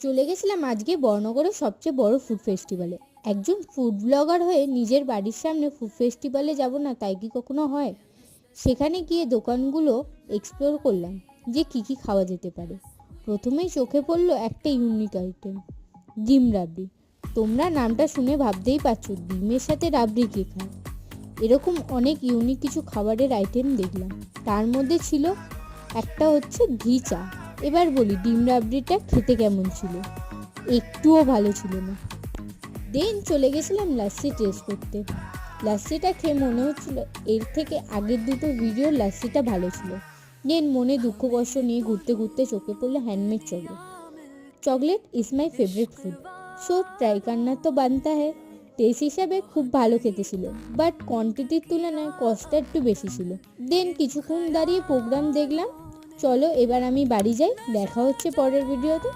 চলে গেছিলাম আজকে বর্ণগরের সবচেয়ে বড় ফুড ফেস্টিভ্যালে। একজন ফুড ব্লগার হয়ে নিজের বাড়ির সামনে ফুড ফেস্টিভ্যালে যাব না তাই কি কখনো হয়? সেখানে গিয়ে দোকানগুলো এক্সপ্লোর করলাম যে কী খাওয়া যেতে পারে। প্রথমেই চোখে পড়লো একটা ইউনিক আইটেম, ডিম রাবড়ি। তোমরা নামটা শুনে ভাবতেই পারছো ডিমের সাথে রাবড়ি কে খায়। এরকম অনেক ইউনিক কিছু খাবারের আইটেম দেখলাম। তার মধ্যে ছিল একটা হচ্ছে ঘি চা। এবার বলি ডিম রাবড়িটা খেতে কেমন ছিল? একটুও ভালো ছিল না। দেন চলে গেছিলাম লাস্সি টেস্ট করতে। লাস্সিটা খেয়ে মনে হচ্ছিল এর থেকে আগের দুটো ভিডিওর লাস্সিটা ভালো ছিল। দেন মনে দুঃখ কষ্ট নিয়ে ঘুরতে ঘুরতে চোখে পড়লো handmade chocolate. Chocolate is my favourite food, so try করনা তো বানতা হ্যায়। টেস্ট হিসাবে খুব ভালো খেতে ছিল, বাট কোয়ান্টিটির তুলনায় কস্টটা একটু বেশি ছিল। দেন কিছুক্ষণ দাঁড়িয়ে প্রোগ্রাম দেখলাম। চলো এবার আমি বাড়ি যাই, দেখা হচ্ছে পরের ভিডিওতে।